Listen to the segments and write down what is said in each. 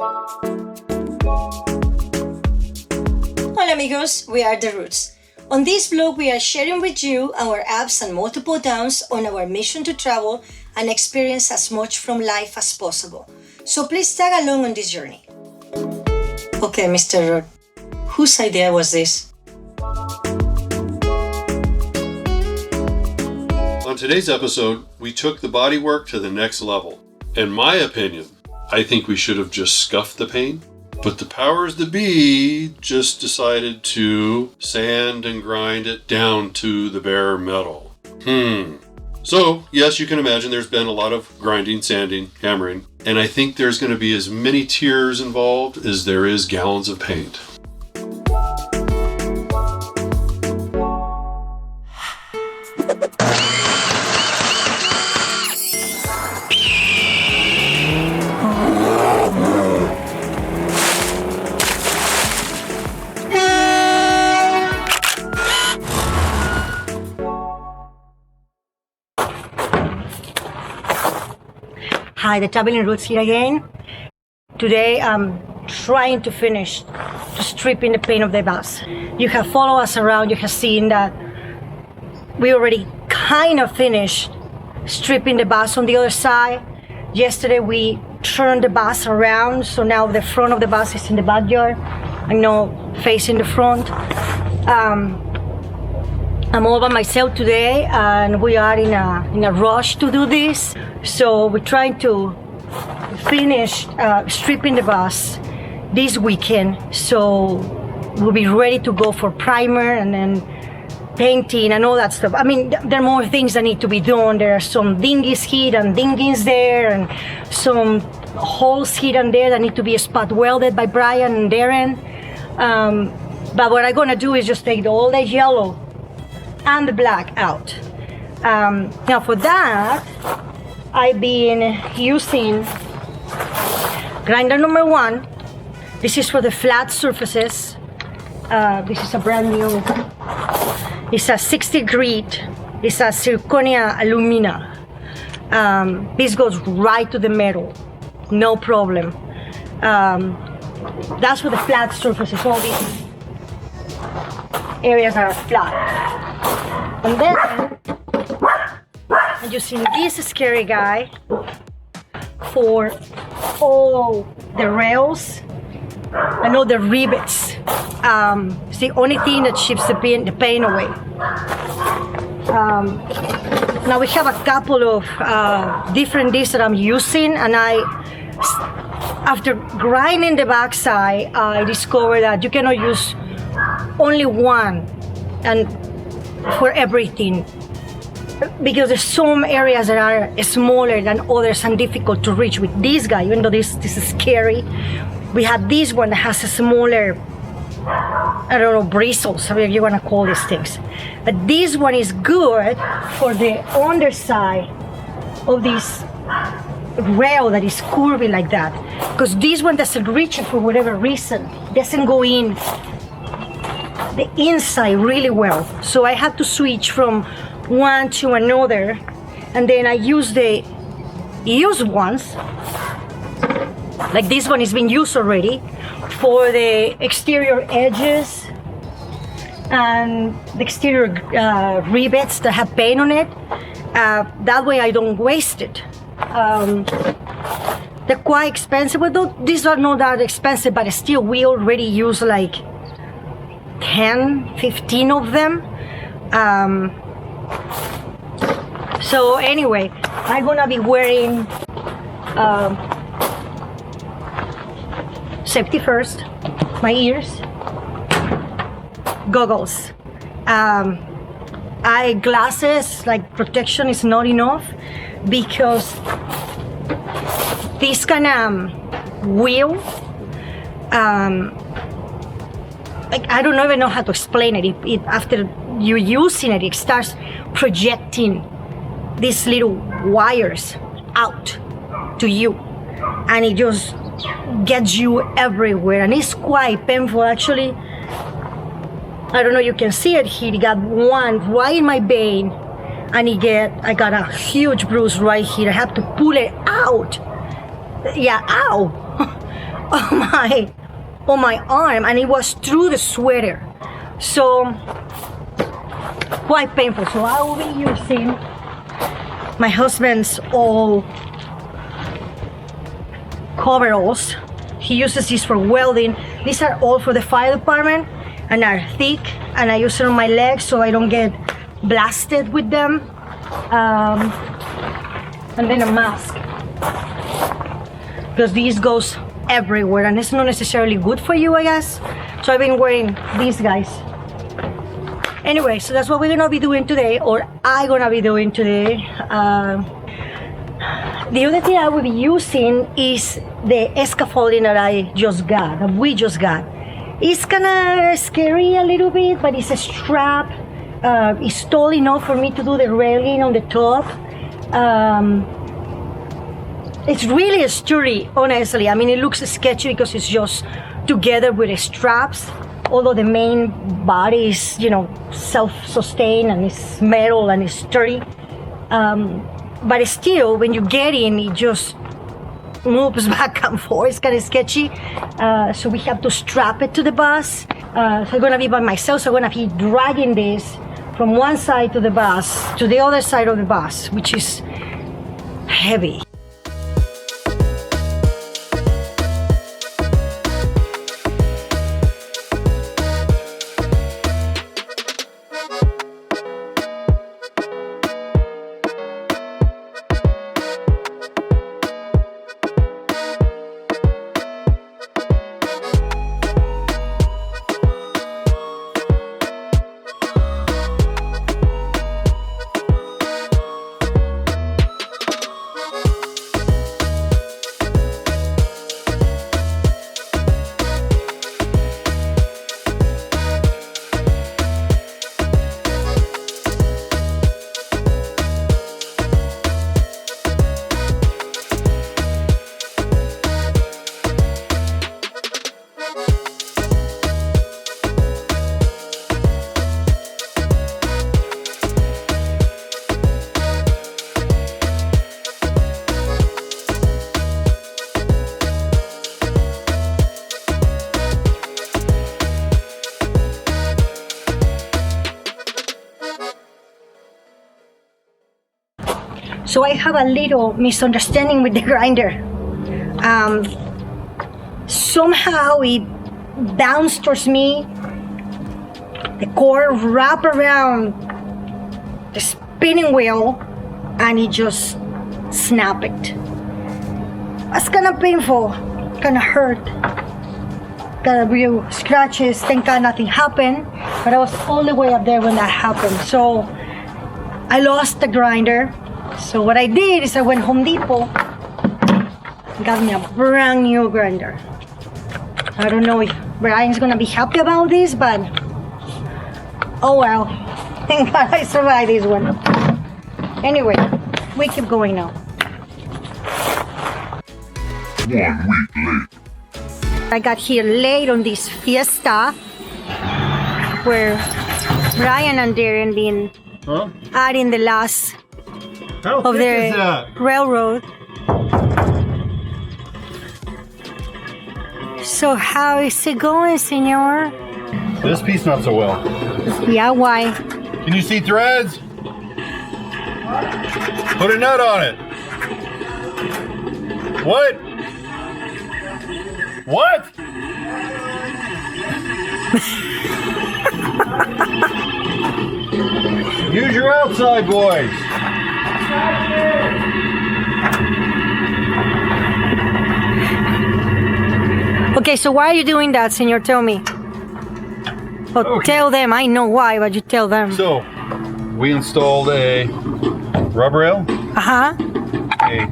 Hola amigos, we are The Roots. On this vlog, we are sharing with you our ups and multiple downs on our mission to travel and experience as much from life as possible. So please tag along on this journey. Okay, Mr. Root, whose idea was this? On today's episode, we took the bodywork to the next level. In my opinion, I think we should have just scuffed the paint, but the powers that be just decided to sand and grind it down to the bare metal. So, yes, you can imagine there's been a lot of grinding, sanding, hammering, and I think there's going to be as many tears involved as there is gallons of paint. Hi, the Traveling Roots here again. Today I'm trying to finish stripping the paint of the bus. You have followed us around, you have seen that we already kind of finished stripping the bus on the other side. Yesterday we turned the bus around, so now the front of the bus is in the backyard and not facing the front. I'm all by myself today and we are in a rush to do this. So we're trying to finish stripping the bus this weekend. So we'll be ready to go for primer and then painting and all that stuff. I mean, there are more things that need to be done. There are some dinghies here and dinghies there and some holes here and there that need to be spot welded by Brian and Darren. But what I'm gonna do is just take all the yellow and the black out. Now for that, I've been using grinder number 1. This is for the flat surfaces. This is a brand new, it's a 60 grit, it's a zirconia alumina. This goes right to the metal, no problem. That's for the flat surfaces, all these areas are flat. And then I'm using this scary guy for all the rails and all the rivets. It's the only thing that ships the paint away. Now we have a couple of different discs that I'm using, and after grinding the backside, I discovered that you cannot use only one and for everything, because there's some areas that are smaller than others and difficult to reach with this guy. Even though this is scary, we have this one that has a smaller, I don't know, bristles, however you want to call these things. But this one is good for the underside of this rail that is curvy like that, because this one doesn't reach it for whatever reason. It doesn't go in the inside really well, so I had to switch from one to another, and then I use the used ones, like this one is being used already, for the exterior edges and the exterior rivets that have paint on it. That way I don't waste it. They're quite expensive, but these are not that expensive, but still we already use like 10, 15 of them. So anyway, I'm gonna be wearing safety first, my ears, goggles, eyeglasses. Like protection is not enough because this kind of wheel, I don't even know how to explain it. After you're using it, it starts projecting these little wires out to you, and it just gets you everywhere, and it's quite painful actually. I don't know, you can see it here. It got one right in my vein, and I got a huge bruise right here. I have to pull it out. Yeah, ow. on my arm, and it was through the sweater, so quite painful. So I will be using my husband's old coveralls. He uses these for welding. These are all for the fire department and are thick, and I use it on my legs so I don't get blasted with them. And then a mask, because these goes everywhere and it's not necessarily good for you, I guess. So I've been wearing these guys. Anyway, so that's what we're gonna be doing today, or I'm gonna be doing today. The other thing I will be using is the scaffolding that we just got. It's kinda scary a little bit, but it's a strap. It's tall enough for me to do the railing on the top. It's really sturdy, honestly. I mean, it looks sketchy because it's just together with the straps, although the main body is, self-sustained and it's metal and it's sturdy. But still, when you get in, it just moves back and forth. It's kind of sketchy. So we have to strap it to the bus. So I'm gonna be by myself, so I'm gonna be dragging this from one side of the bus to the other side of the bus, which is heavy. So I have a little misunderstanding with the grinder. Somehow it bounced towards me. The cord wrapped around the spinning wheel and it just snapped it. That's kind of painful, kind of hurt. Got a few scratches. Thank God nothing happened, but I was all the way up there when that happened. So I lost the grinder. So what I did is I went Home Depot, got me a brand new grinder. I don't know if Brian's gonna be happy about this, but oh well. Thank God I survived this one. Anyway, we keep going now. 1 week late. I got here late on this fiesta where Brian and Darren been adding the last of the railroad. So how is it going, senor? This piece not so well. Yeah, why? Can you see threads? Put a nut on it. What? What? Use your outside, boys. Okay, so why are you doing that, senor? Tell me. Well, Okay. Tell them. I know why, but you tell them. So, we installed a rub rail, Uh-huh. a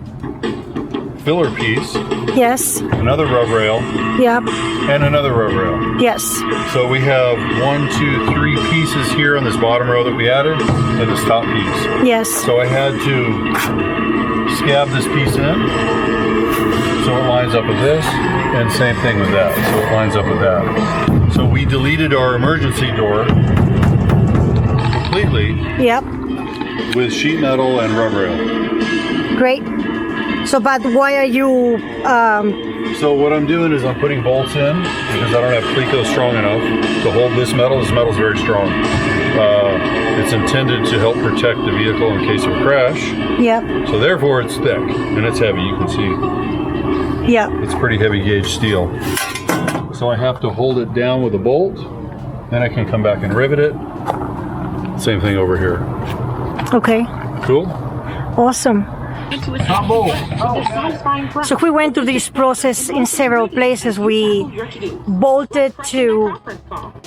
filler piece, Yes. another rub rail, Yep. and another rub rail. Yes. So we have 1, 2, 3 pieces here on this bottom row that we added, and this top piece. Yes. So I had to scab this piece in, so it lines up with this, and same thing with that, so it lines up with that. So we deleted our emergency door completely Yep. with sheet metal and rub rail. Great. So, but why are you So what I'm doing is I'm putting bolts in because I don't have Cleco strong enough to hold this metal. This metal is very strong. It's intended to help protect the vehicle in case of a crash. Yep. So therefore it's thick and it's heavy, you can see. Yep. It's pretty heavy gauge steel. So I have to hold it down with a bolt, then I can come back and rivet it. Same thing over here. Okay. Cool? Awesome. So we went through this process in several places. We bolted to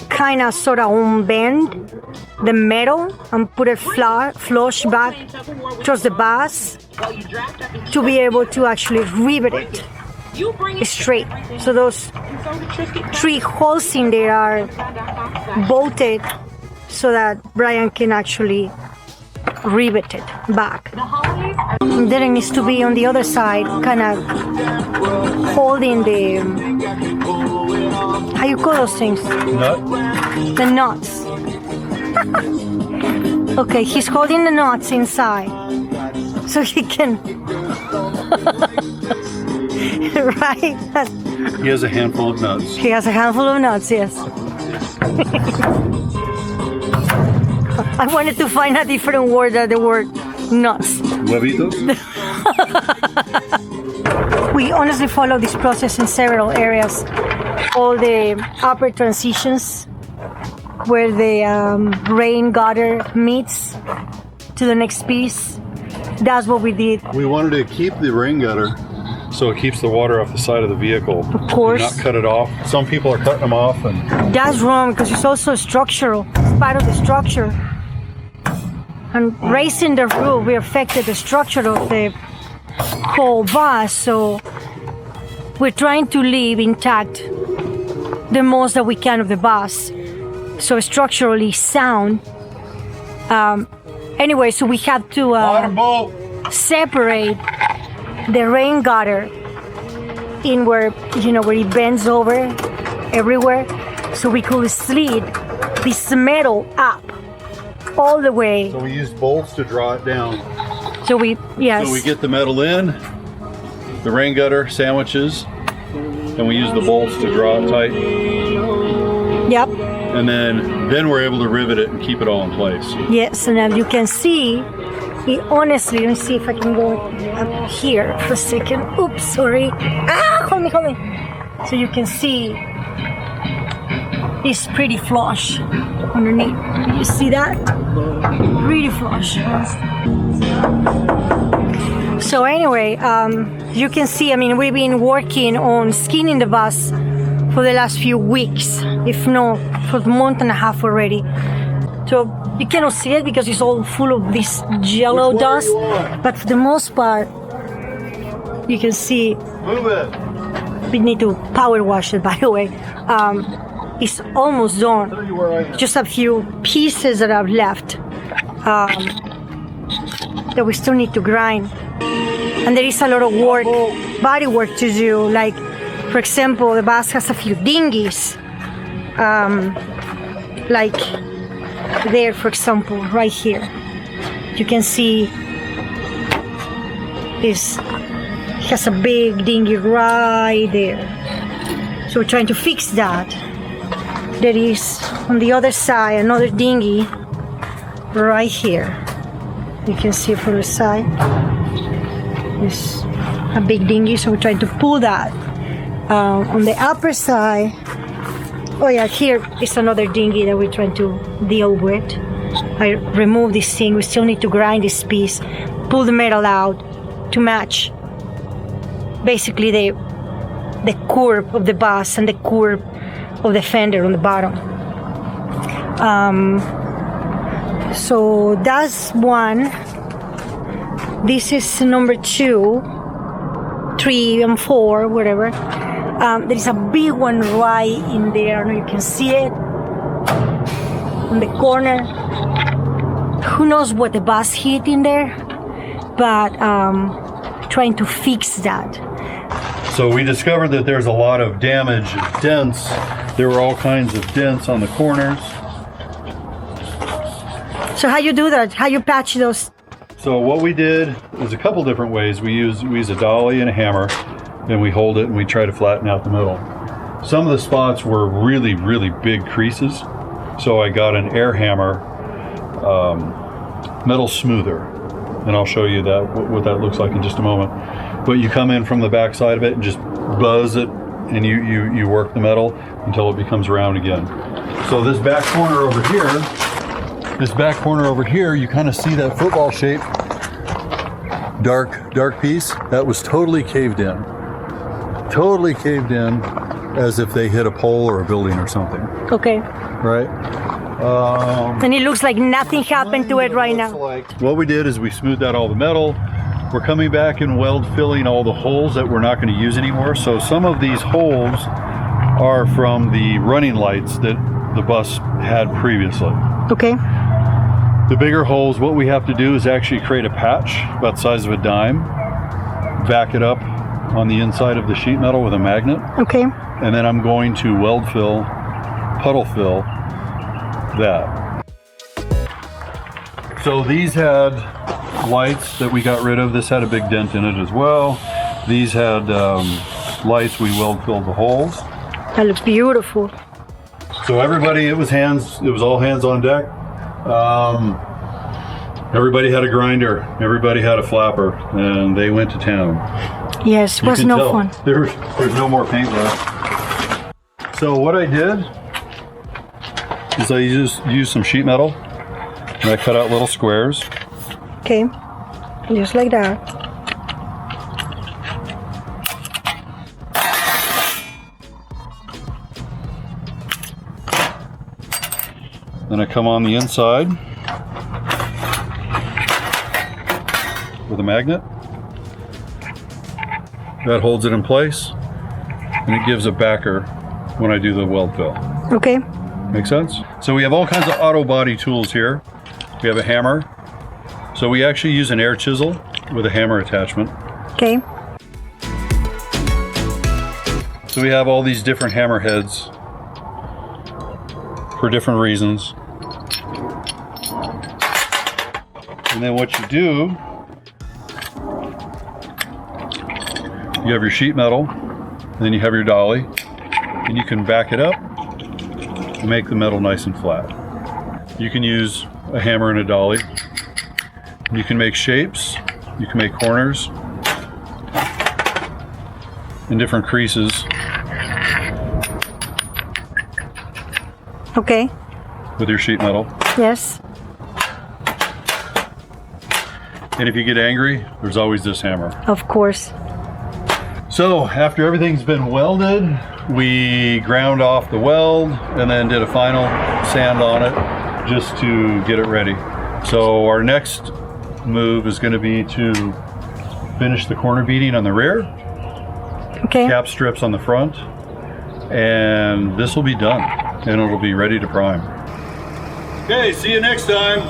kind of sort of unbend the metal and put it flush back towards the bus to be able to actually rivet it straight. So those 3 holes in there are bolted so that Brian can actually rivet it back. And then it needs to be on the other side, kind of holding the, how you call those things? Nut? The nuts. Okay, he's holding the nuts inside so he can, right? He has a handful of nuts. He has a handful of nuts, yes. I wanted to find a different word than the word nuts. Huevitos? We honestly follow this process in several areas. All the upper transitions where the rain gutter meets to the next piece. That's what we did. We wanted to keep the rain gutter so it keeps the water off the side of the vehicle. Of course. Not cut it off. Some people are cutting them off and That's wrong because it's also structural. It's part of the structure. And raising the roof, we affected the structure of the whole bus. So we're trying to leave intact the most that we can of the bus. So structurally sound. Anyway, so we had to separate the rain gutter in where it bends over everywhere, so we could slid this metal up all the way. so we used bolts to draw it down. So we get the metal in, the rain gutter sandwiches, and we use the bolts to draw it tight. Yep. And then we're able to rivet it and keep it all in place. Yes, and as you can see, honestly, let me see if I can go up here for a second. Oops, sorry. Hold me. So you can see it's pretty flush underneath. You see that? Pretty flush. So anyway, you can see, we've been working on skinning the bus for the last few weeks, if not for a month and a half already. So you cannot see it because it's all full of this yellow dust, but for the most part, you can see. Move it. We need to power wash it, by the way. It's almost done. Just a few pieces that are left that we still need to grind. And there is a lot of work, body work to do. Like, for example, the bus has a few dinghies. Like there, for example, right here. You can see this has a big dinghy right there. So we're trying to fix that. There is on the other side another dinghy right here. You can see from the side. There's a big dinghy, so we're trying to pull that. On the upper side, oh yeah, here is another dinghy that we're trying to deal with. I removed this thing. We still need to grind this piece, pull the metal out to match basically the curve of the bus and the curve of the fender on the bottom. So that's one. This is number 2, 3 and 4, whatever. There is a big one right in there. I don't know if you can see it on the corner. Who knows what the bus hit in there, but trying to fix that. So we discovered that there's a lot of damage, dents. There were all kinds of dents on the corners. So how you do that? How you patch those? So what we did is a couple different ways. We use a dolly and a hammer. and we hold it and we try to flatten out the middle. Some of the spots were really, really big creases, so I got an air hammer metal smoother, and I'll show you that what that looks like in just a moment. But you come in from the back side of it and just buzz it, and you work the metal until it becomes round again. So this back corner over here, you kind of see that football shape, dark piece that was totally caved in as if they hit a pole or a building or something. Okay. Right. And it looks like nothing happened to it right now. What we did is we smoothed out all the metal. We're coming back and weld filling all the holes that we're not going to use anymore. So some of these holes are from the running lights that the bus had previously. Okay. The bigger holes, what we have to do is actually create a patch about the size of a dime, back it up on the inside of the sheet metal with a magnet. Okay. And then I'm going to weld fill, puddle fill that. So these had lights that we got rid of. This had a big dent in it as well. These had lights, we weld filled the holes. That looks beautiful. So everybody, it was all hands on deck. Everybody had a grinder, everybody had a flapper, and they went to town. Yes, it was no fun. There's no more paint left. So what I did is I used some sheet metal, and I cut out little squares. Okay, just like that. Then I come on the inside with a magnet. That holds it in place, and it gives a backer when I do the weld fill. Okay. Make sense? So we have all kinds of auto body tools here. We have a hammer. So we actually use an air chisel with a hammer attachment. Okay. So we have all these different hammer heads for different reasons. And then what you do, you have your sheet metal, and then you have your dolly, and you can back it up and make the metal nice and flat. You can use a hammer and a dolly. You can make shapes, you can make corners and different creases. Okay. With your sheet metal. Yes. And if you get angry, there's always this hammer. Of course. So after everything's been welded, we ground off the weld and then did a final sand on it just to get it ready. So our next move is going to be to finish the corner beading on the rear, okay, cap strips on the front, and this will be done and it'll be ready to prime. Okay, see you next time.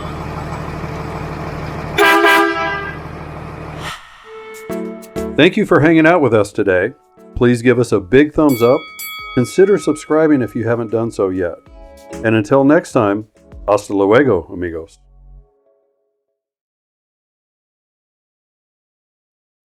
Thank you for hanging out with us today. Please give us a big thumbs up. Consider subscribing if you haven't done so yet. And until next time, hasta luego, amigos.